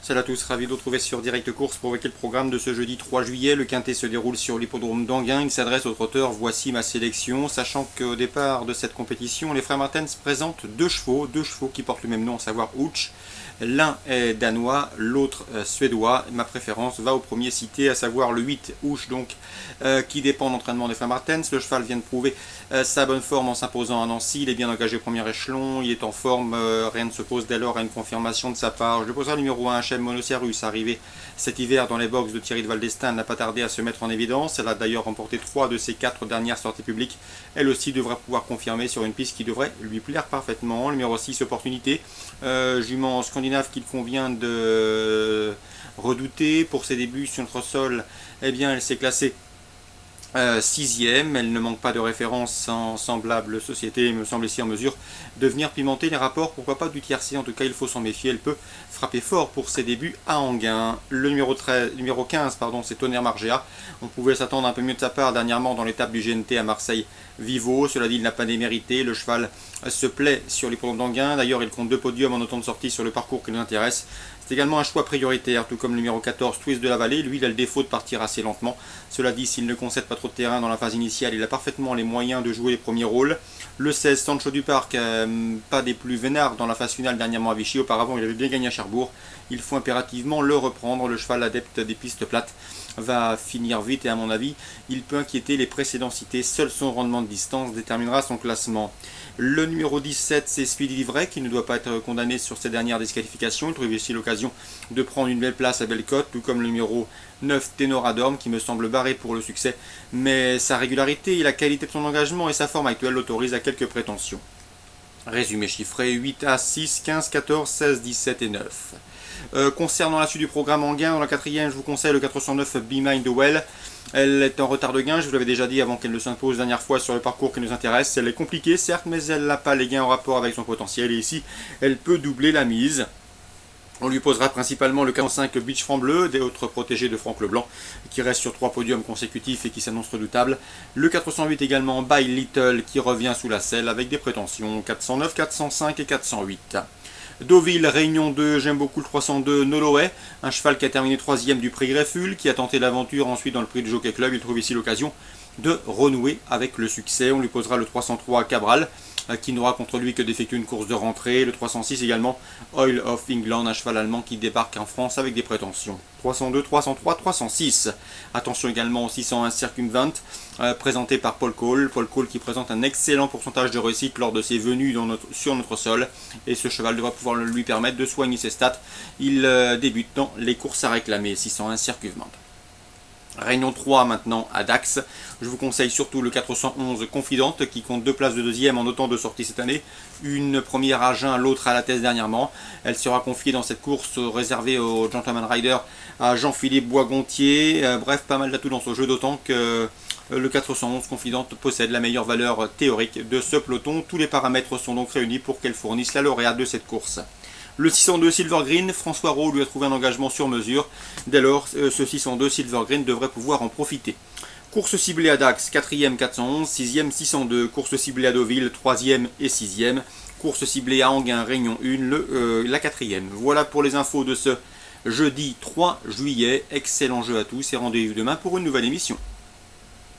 Salut à tous, ravi de vous retrouver sur Direct Course pour évoquer le programme de ce jeudi 3 juillet. Le quintet se déroule sur l'hippodrome d'Anguin. Il s'adresse aux trotteurs. Voici ma sélection, sachant qu'au départ de cette compétition, les frères Martens présentent deux chevaux qui portent le même nom, à savoir Ouch. L'un est danois, l'autre suédois. Ma préférence va au premier cité, à savoir le 8 Ouch, donc, qui dépend de l'entraînement des frères Martens. Le cheval vient de prouver sa bonne forme en s'imposant à Nancy. Il est bien engagé au premier échelon, il est en forme, rien ne se pose dès lors à une confirmation de sa part. Je poserai le numéro 1 HM Monocerus, arrivé cet hiver dans les box de Thierry de Valdestin, n'a pas tardé à se mettre en évidence. Elle a d'ailleurs remporté 3 de ses 4 dernières sorties publiques. Elle aussi devrait pouvoir confirmer sur une piste qui devrait lui plaire parfaitement. Le numéro 6 Opportunité, jument scandinave qu'il convient de redouter pour ses débuts sur notre sol. Eh bien, elle s'est classée sixième, elle ne manque pas de références en semblable société et me semble ici en mesure de venir pimenter les rapports, pourquoi pas du tiercé, en tout cas il faut s'en méfier, elle peut frapper fort pour ses débuts à Anguin. Le numéro 15, c'est Tonnerre Margea, on pouvait s'attendre un peu mieux de sa part dernièrement dans l'étape du GNT à Marseille Vivo, cela dit il n'a pas démérité, le cheval se plaît sur l'hippodrome d'Anguin, d'ailleurs il compte 2 podiums en autant de sorties sur le parcours qui nous intéresse. C'est également un choix prioritaire, tout comme le numéro 14, Twist de la Vallée. Lui, il a le défaut de partir assez lentement. Cela dit, s'il ne concède pas trop de terrain dans la phase initiale, il a parfaitement les moyens de jouer les premiers rôles. Le 16, Sancho du Parc, pas des plus vénards dans la phase finale dernièrement à Vichy. Auparavant, il avait bien gagné à Cherbourg. Il faut impérativement le reprendre. Le cheval adepte des pistes plates va finir vite et à mon avis, il peut inquiéter les précédents cités. Seul son rendement de distance déterminera son classement. Le numéro 17, c'est Speedy Livray, qui ne doit pas être condamné sur ses dernières disqualifications. Il trouve ici l'occasion de prendre une belle place à Bellecote, tout comme le numéro 9, Ténoradorm, qui me semble barré pour le succès. Mais sa régularité et la qualité de son engagement et sa forme actuelle l'autorisent à quelques prétentions. Résumé chiffré, 8 à 6, 15, 14, 16, 17 et 9. Concernant la suite du programme Anguin, dans la quatrième, je vous conseille le 409 Be Mind Well. Elle est en retard de gain, je vous l'avais déjà dit avant qu'elle ne s'impose la dernière fois sur le parcours qui nous intéresse. Elle est compliquée certes, mais elle n'a pas les gains en rapport avec son potentiel. Et ici, elle peut doubler la mise. On lui posera principalement le 45 Beach Franc Bleu, des autres protégés de Franck Leblanc, qui reste sur 3 podiums consécutifs et qui s'annonce redoutable. Le 408 également By Little, qui revient sous la selle avec des prétentions 409, 405 et 408. Deauville, Réunion 2, j'aime beaucoup le 302 Noloway, un cheval qui a terminé 3ème du prix Grefful, qui a tenté l'aventure ensuite dans le prix de Jockey Club. Il trouve ici l'occasion de renouer avec le succès. On lui posera le 303 Cabral, qui n'aura contre lui que d'effectuer une course de rentrée. Le 306 également Oil of England, un cheval allemand qui débarque en France avec des prétentions. 302, 303, 306. Attention également au 601 Circumvent, présenté par Paul Cole. Paul Cole qui présente un excellent pourcentage de réussite lors de ses venues sur notre sol. Et ce cheval devrait pouvoir lui permettre de soigner ses stats. Il débute dans les courses à réclamer. 601 Circumvent. Réunion 3 maintenant à Dax. Je vous conseille surtout le 411 Confidente qui compte 2 places de deuxième en autant de sorties cette année. Une première à Jeun, l'autre à la thèse dernièrement. Elle sera confiée dans cette course réservée au Gentleman Rider à Jean-Philippe Boisgontier. Bref, pas mal d'atouts dans ce jeu, d'autant que le 411 Confidente possède la meilleure valeur théorique de ce peloton. Tous les paramètres sont donc réunis pour qu'elle fournisse la lauréate de cette course. Le 602 Silver Green, François Rowe lui a trouvé un engagement sur mesure. Dès lors, ce 602 Silver Green devrait pouvoir en profiter. Course ciblée à Dax, 4ème 411, 6ème 602. Course ciblée à Deauville, 3ème et 6ème. Course ciblée à Anguin, Réunion 1, la 4ème. Voilà pour les infos de ce jeudi 3 juillet. Excellent jeu à tous et rendez-vous demain pour une nouvelle émission.